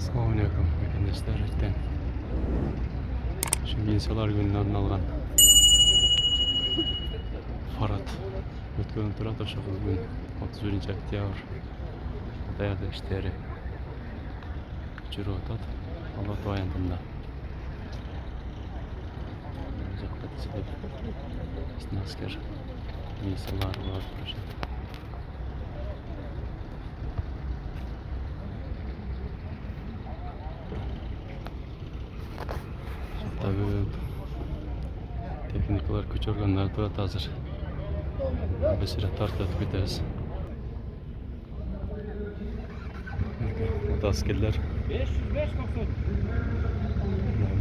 Assalamualaikum arkadaşlar. Şimdi İnsanlar Günü'nden algan Farad ötkön turata şu bugün 31 oktyabr dayarda işleri жүріп атат Allah баяндында жақта тізіліп біздің әскер милициялар бар Tabii teknikler küçük organlar burada hazır. Bir süre tartıp gideriz. Burada askerler. 505 90.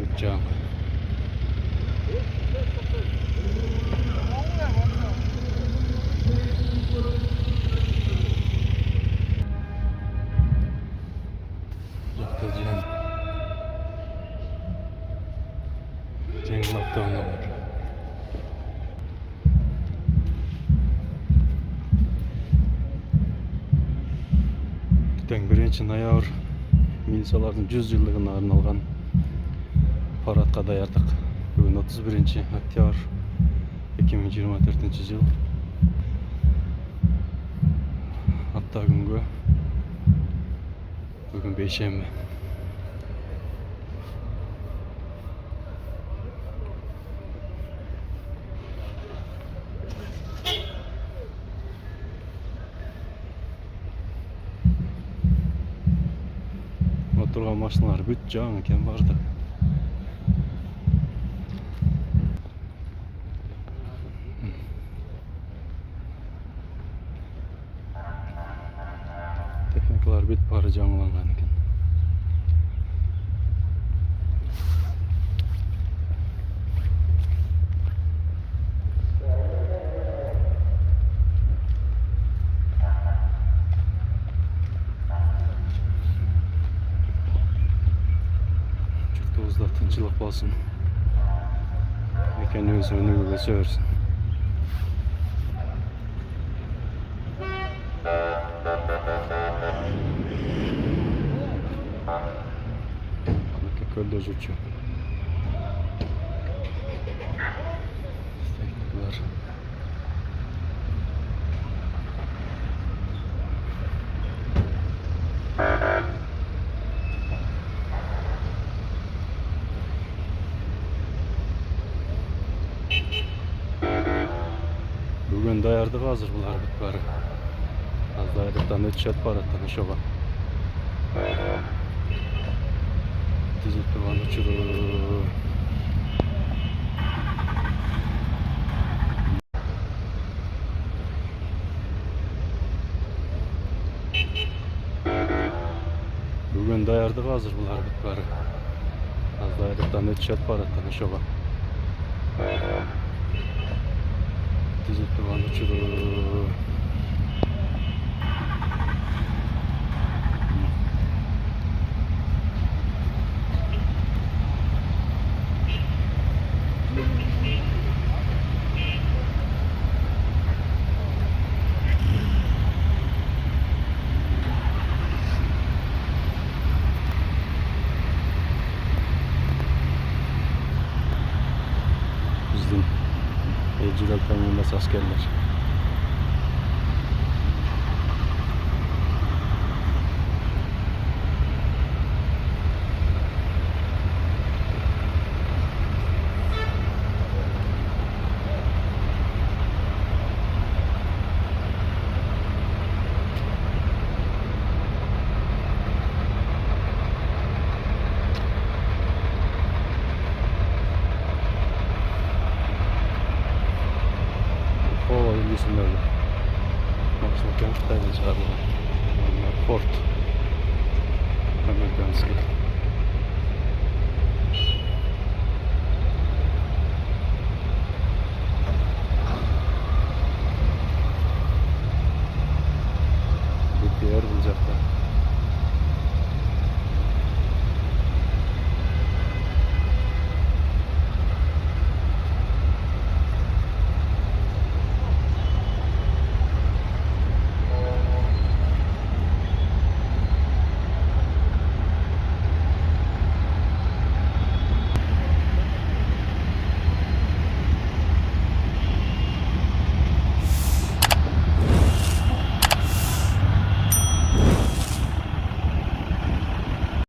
Bütçem. Yaklaşık Cenk lockdown var. Бүтән birinci noyabr milisiyaların 100 yıllığına arnalgan paradga dayardık. Bugün 31 oktyabr 2024 yıl. Hatta günkü bugün Beyşembe. Oturgan maşınlar büt can eken vardı. Teknikler büt bari canlangan eken. Çocukluğumuzda tinçlik bolsun. Eken öz önüne söylesin. Kölde uçuyor. Teknikler. Bugün dayardık hazır bular bitbari. Az dayardıktan ötüşet barattan şoba. Dizip durgan uçuru. Bugün dayardık hazır bular bitbari. Az dayardıktan ötüşet barattan şoba. Dizip durgan uçuru. Bizim Ecilal Tanrı'nda askerler. O ilgisinlerle. Maksat Kent'ten çağırdılar. Fort. Amerikanski.